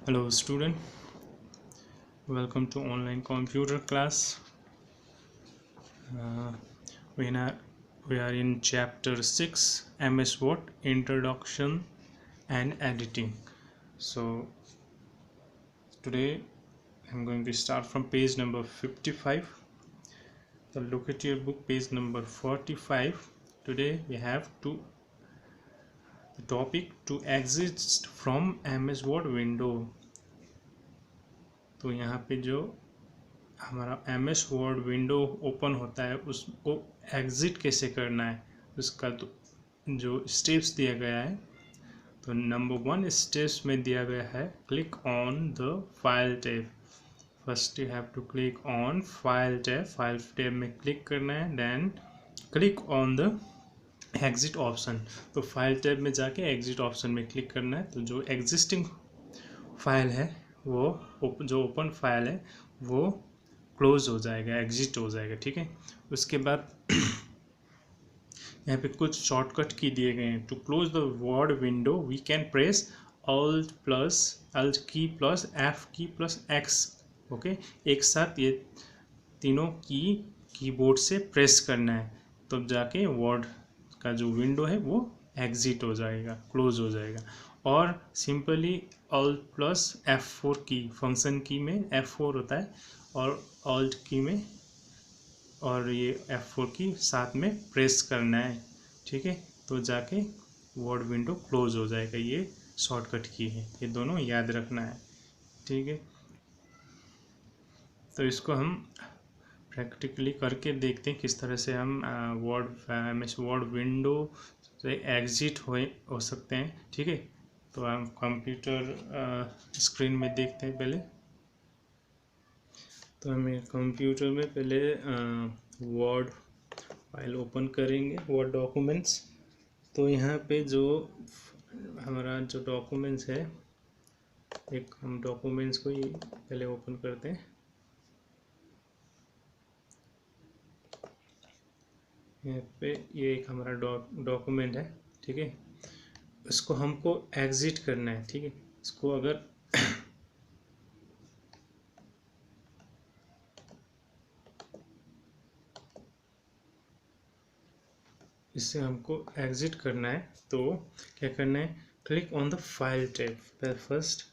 Hello student, welcome to online computer class. Uh, we, are, we are in chapter 6 MS Word Introduction and Editing. So today I'm going to start from page number 55. So look at your book, page number 45. Today we have the topic to exit from MS Word window. तो यहाँ पे जो हमारा MS word window open होता है उसको exit कैसे करना है उसका तो जो स्टेप्स दिया गया है। तो नंबर 1 स्टेप्स में दिया गया है click on the file tab. First you have to click on file tab में क्लिक करना है, then click on the exit option. तो फाइल टैब में जाके एग्ज़िट ऑप्शन में क्लिक करना है। तो जो एग्जिस्टिंग फाइल है वो जो ओपन फाइल है वो क्लोज हो जाएगा, एग्जिट हो जाएगा। ठीक है, उसके बाद यहाँ पे कुछ शॉर्टकट की दिए गए हैं। To close the Word window we can press Alt key plus F key plus X। Okay, एक साथ ये तीनों की कीबोर्ड से प्रेस करना है, तब जाके वर्ड का जो विंडो है वो एग्जिट हो जाएगा, क्लोज हो जाएगा। और सिंपली Alt प्लस F4 की, फंक्शन की में F4 होता है और Alt की में और ये F4 की साथ में प्रेस करना है। ठीक है, तो जाके वर्ड विंडो क्लोज हो जाएगा। ये शॉर्टकट की है, ये दोनों याद रखना है। ठीक है, तो इसको हम प्रैक्टिकली करके देखते हैं किस तरह से हम MS वर्ड विंडो से एग्जिट हो सकते हैं। ठीक है, तो हम कंप्यूटर स्क्रीन में देखते हैं पहले। तो हमें कंप्यूटर में पहले वर्ड फाइल ओपन करेंगे, वर्ड डॉक्यूमेंट्स। तो यहाँ पे जो हमारा जो डॉक्यूमेंट्स है, एक हम डॉक्यूमेंट्स को ही पहले ओपन करते हैं। यहाँ पे ये एक हमारा डॉक्यूमेंट है। ठीक है, इसको हमको एग्जिट करना है। ठीक है, इसको अगर इससे हमको एग्जिट करना है तो क्या करना है, click on the file tab. First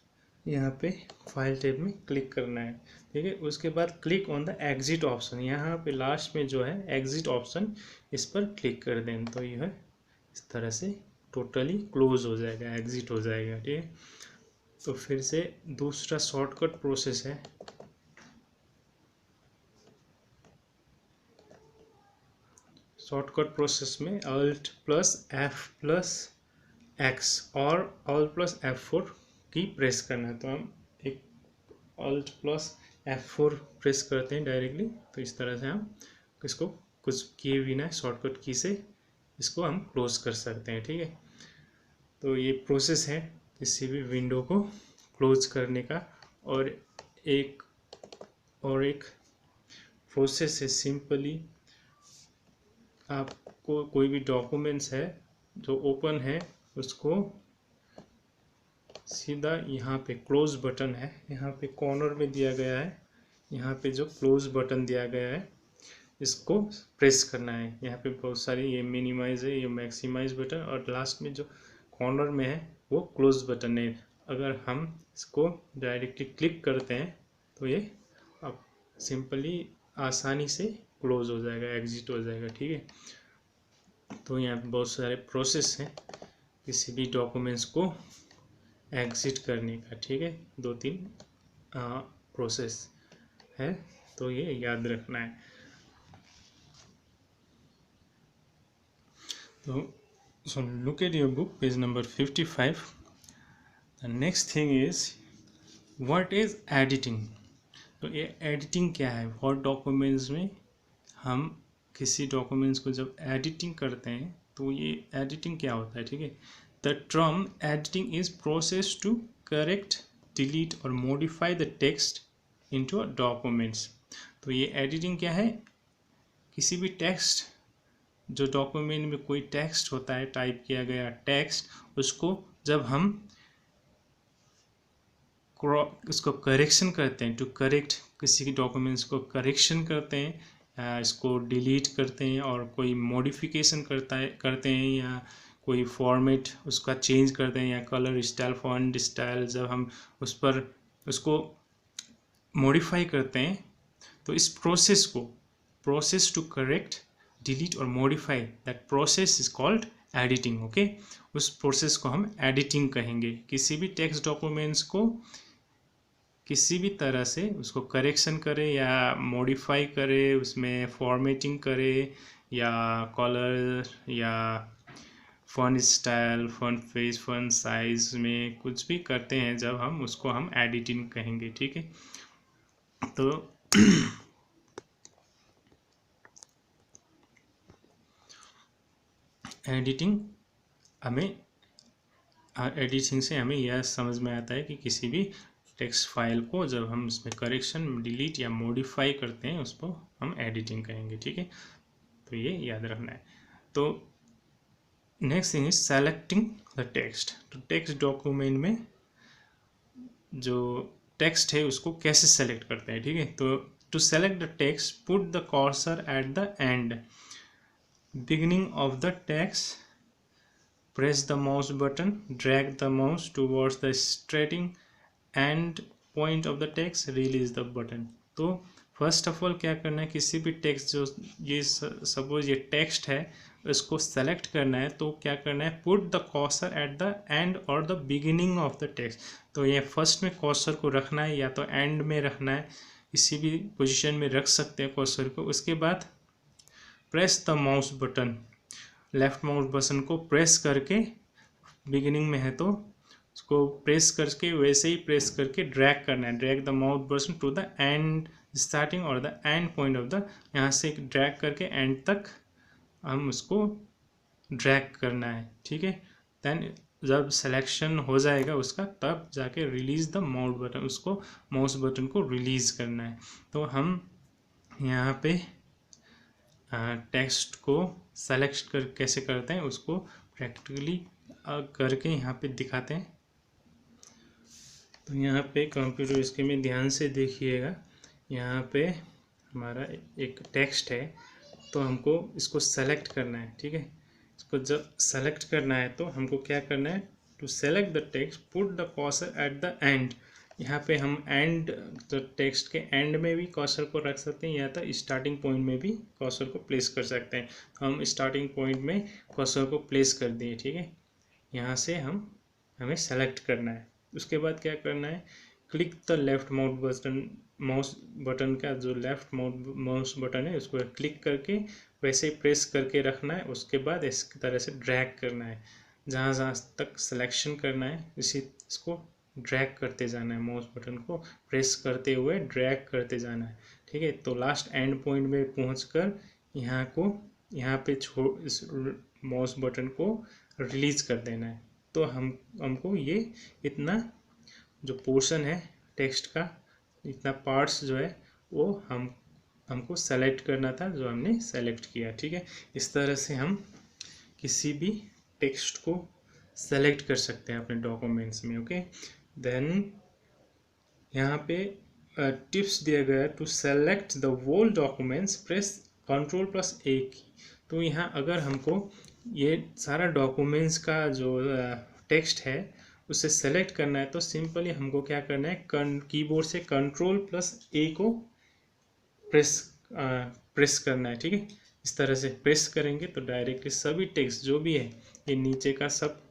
यहाँ पे फाइल टैब में क्लिक करना है। ठीक है, उसके बाद click on the exit option. यहाँ पे लास्ट में जो है एग्जिट ऑप्शन, इस पर क्लिक कर दें तो यह इस तरह से टोटली क्लोज हो जाएगा, एग्जिट हो जाएगा। ठीक है, तो फिर से दूसरा शॉर्टकट प्रोसेस है। शॉर्टकट प्रोसेस में Alt plus F plus X और Alt प्लस F4 की प्रेस करना है। तो हम एक Alt प्लस F4 प्रेस करते हैं डायरेक्टली। तो इस तरह से हम इसको कुछ किए बिना शॉर्टकट की से इसको हम क्लोज कर सकते हैं। ठीक है, तो ये प्रोसेस है किसी भी विंडो को क्लोज करने का। और एक प्रोसेस है, सिंपली आपको कोई भी डॉक्यूमेंट्स है जो ओपन है उसको सीधा यहाँ पे क्लोज बटन है, यहाँ पे कॉर्नर में दिया गया है, यहाँ पे जो क्लोज बटन दिया गया है इसको प्रेस करना है। यहाँ पे बहुत सारी, ये मिनिमाइज है, ये मैक्सिमाइज बटन, और लास्ट में जो कॉर्नर में है वो क्लोज बटन है। अगर हम इसको डायरेक्टली क्लिक करते हैं तो ये अब सिंपली आसानी से क्लोज हो जाएगा, एग्जिट हो जाएगा। ठीक है, तो यहाँ पे बहुत सारे प्रोसेस हैं किसी भी डॉक्यूमेंट्स को एग्जिट करने का। ठीक है, 2-3 प्रोसेस है, तो ये याद रखना है। तो so look at your book, page number 55. The next thing is what is editing. तो ये एडिटिंग क्या है? वर्ड डॉक्यूमेंट्स में हम किसी डॉक्यूमेंट्स को जब एडिटिंग करते हैं तो ये एडिटिंग क्या होता है? ठीक है, the term editing is process to correct, delete और modify the text into documents. तो ये एडिटिंग क्या है? किसी भी टेक्स्ट, जो डॉक्यूमेंट में कोई टेक्स्ट होता है, टाइप किया गया टेक्स्ट, उसको जब हम उसको करेक्शन करते हैं, टू करेक्ट किसी डॉक्यूमेंट्स को करेक्शन करते हैं, इसको डिलीट करते हैं, और कोई मॉडिफिकेशन करते हैं, या कोई फॉर्मेट उसका चेंज करते हैं, या कलर स्टाइल फॉन्ट स्टाइल जब हम उस पर उसको मॉडिफाई करते हैं, तो इस प्रोसेस टू करेक्ट डिलीट और modify, that process is called editing. Okay, उस प्रोसेस को हम एडिटिंग कहेंगे। किसी भी टेक्स्ट डॉक्यूमेंट्स को किसी भी तरह से उसको करेक्शन करे या मॉडिफाई करे, उसमें फॉर्मेटिंग करे, या कलर या font style, font face, font size में कुछ भी करते हैं जब हम उसको हम एडिटिंग कहेंगे। ठीक है, तो एडिटिंग से हमें यह समझ में आता है कि किसी भी टेक्स्ट फाइल को जब हम उसमें करेक्शन, डिलीट या मॉडिफाई करते हैं उसको हम एडिटिंग कहेंगे। ठीक है, तो ये याद रखना है। तो next thing is selecting the text. तो टेक्स्ट डॉक्यूमेंट में जो टेक्स्ट है उसको कैसे सेलेक्ट करते हैं। ठीक है, तो to select the text, put the cursor at the end beginning of the text, press the mouse button, drag the mouse towards the starting end point of the text, release the button। तो first of all क्या करना है, किसी भी text जो ये suppose ये text है इसको सेलेक्ट करना है, तो क्या करना है, put the cursor at the end और the beginning of the text. तो ये फर्स्ट में कर्सर को रखना है या तो एंड में रखना है, किसी भी पोजीशन में रख सकते हैं कर्सर को। उसके बाद press the mouse button, left mouse button को प्रेस करके, बिगिनिंग में है तो उसको प्रेस करके वैसे ही प्रेस करके ड्रैग करना है, drag the mouse button to the end starting और the end point of the, यहाँ से ड्रैग करके एंड तक हम उसको ड्रैग करना है। ठीक है, देन जब सिलेक्शन हो जाएगा उसका तब जाके रिलीज द माउस बटन, उसको माउस बटन को रिलीज करना है। तो हम यहाँ पे टेक्स्ट को सेलेक्ट कर कैसे करते हैं उसको प्रैक्टिकली करके यहाँ पे दिखाते हैं। तो यहाँ पे कंप्यूटर स्क्रीन में ध्यान से देखिएगा, यहाँ पे हमारा एक टेक्स्ट है, तो हमको इसको सेलेक्ट करना है। ठीक है, इसको जब सेलेक्ट करना है तो हमको क्या करना है, to select the text put the cursor at the end. यहाँ पे हम एंड, तो टेक्स्ट के एंड में भी कर्सर को रख सकते हैं या तो स्टार्टिंग पॉइंट में भी कर्सर को प्लेस कर सकते हैं। तो हम स्टार्टिंग पॉइंट में कर्सर को प्लेस कर दिए। ठीक है, यहाँ से हमें सेलेक्ट करना है। उसके बाद क्या करना है, click the left mouse button का जो लेफ्ट माउस बटन है उसको क्लिक करके वैसे ही प्रेस करके रखना है। उसके बाद इस तरह से ड्रैग करना है, जहाँ जहाँ तक सिलेक्शन करना है इसको ड्रैग करते जाना है, माउस बटन को प्रेस करते हुए ड्रैग करते जाना है। ठीक है, तो लास्ट एंड पॉइंट में पहुंचकर यहाँ पे इस माउस बटन को रिलीज कर देना है। तो हमको ये इतना जो पोर्शन है टेक्स्ट का, इतना पार्ट्स जो है वो हमको सेलेक्ट करना था, जो हमने सेलेक्ट किया। ठीक है, इस तरह से हम किसी भी टेक्स्ट को सेलेक्ट कर सकते हैं अपने डॉक्यूमेंट्स में। ओके, देन यहाँ पे टिप्स दिया गया है, to select the whole documents press Ctrl+A key. तो यहाँ अगर हमको ये सारा डॉक्यूमेंट्स का जो टेक्स्ट है उसे सेलेक्ट करना है तो सिंपली हमको क्या करना है, कीबोर्ड से Ctrl+A को प्रेस करना है। ठीक है, इस तरह से प्रेस करेंगे तो डायरेक्टली सभी टेक्स्ट जो भी है ये नीचे का सब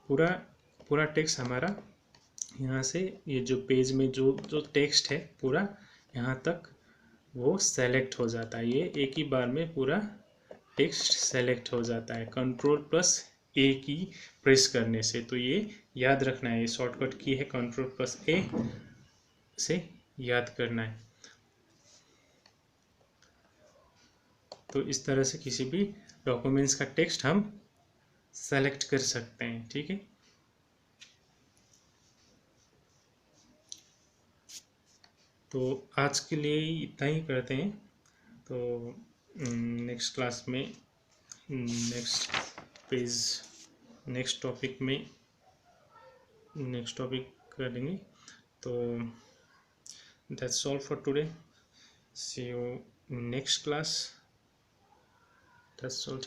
पूरा टेक्स्ट हमारा यहाँ से, ये जो पेज में जो टेक्स्ट है पूरा यहाँ तक वो सेलेक्ट हो जाता है। ये एक ही बार में पूरा टेक्स्ट सेलेक्ट हो जाता है Ctrl+A की प्रेस करने से। तो ये याद रखना है, ये शॉर्टकट की है, Ctrl+A से याद करना है। तो इस तरह से किसी भी डॉक्यूमेंट्स का टेक्स्ट हम सेलेक्ट कर सकते हैं। ठीक है, तो आज के लिए इतना ही करते हैं। तो नेक्स्ट क्लास में नेक्स्ट टॉपिक करेंगे। तो that's all for today, see you next class, that's all.